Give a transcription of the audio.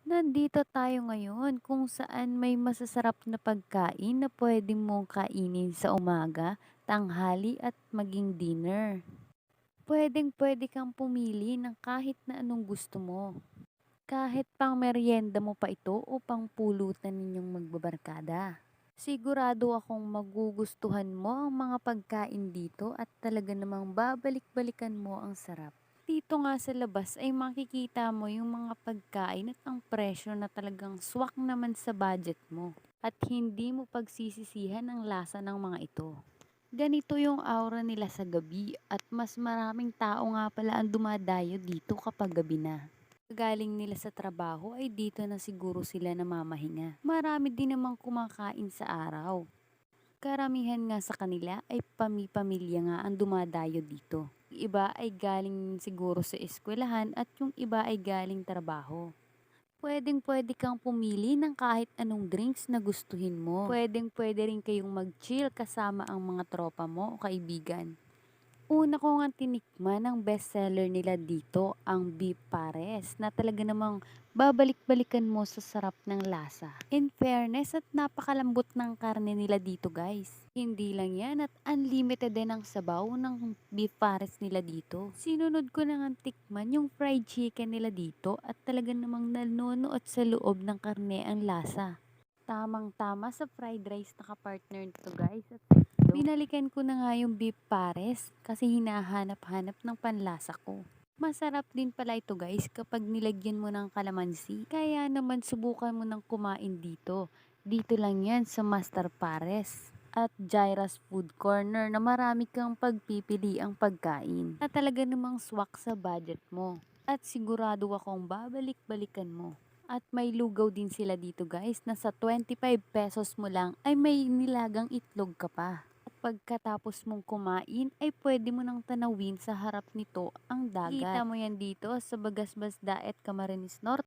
Nandito tayo ngayon kung saan may masasarap na pagkain na pwede mong kainin sa umaga, tanghali at maging dinner. Pwedeng-pwede kang pumili ng kahit na anong gusto mo. Kahit pang merienda mo pa ito o pang pulutan ninyong magbabarkada. Sigurado akong magugustuhan mo ang mga pagkain dito at talaga namang babalik-balikan mo ang sarap. Dito nga sa labas ay makikita mo yung mga pagkain at ang presyo na talagang swak naman sa budget mo. At hindi mo pagsisisihan ang lasa ng mga ito. Ganito yung aura nila sa gabi at mas maraming tao nga pala ang dumadayo dito kapag gabi na. Galing nila sa trabaho ay dito na siguro sila namamahinga. Marami din namang kumakain sa araw. Karamihan nga sa kanila ay pamilya nga ang dumadayo dito. Yung iba ay galing siguro sa eskwelahan at yung iba ay galing trabaho. Pwedeng-pwede kang pumili ng kahit anong drinks na gustuhin mo. Pwedeng-pwede rin kayong mag-chill kasama ang mga tropa mo o kaibigan. Una ko ngang tinikman ang bestseller nila dito, ang beef pares, na talaga namang babalik-balikan mo sa sarap ng lasa. In fairness at napakalambot ng karne nila dito guys. Hindi lang yan at unlimited din ang sabaw ng beef pares nila dito. Sinunod ko na ngang tikman yung fried chicken nila dito at talaga namang nanunuot sa loob ng karne ang lasa. Tamang-tama sa fried rice na kapartner nito guys. At binalikan ko na nga yung beef pares kasi hinahanap-hanap ng panlasa ko. Masarap din pala ito guys kapag nilagyan mo ng kalamansi. Kaya naman subukan mo ng kumain dito. Dito lang yan sa Master Pares at Jaira's Food Corner na marami kang pagpipili ang pagkain na talaga namang swak sa budget mo. At sigurado akong babalik-balikan mo. At may lugaw din sila dito guys na sa 25 pesos mo lang ay may nilagang itlog ka pa. At pagkatapos mong kumain ay pwede mo nang tanawin sa harap nito ang dagat. Kita mo yan dito sa Bagasbas Daet, Camarines Norte.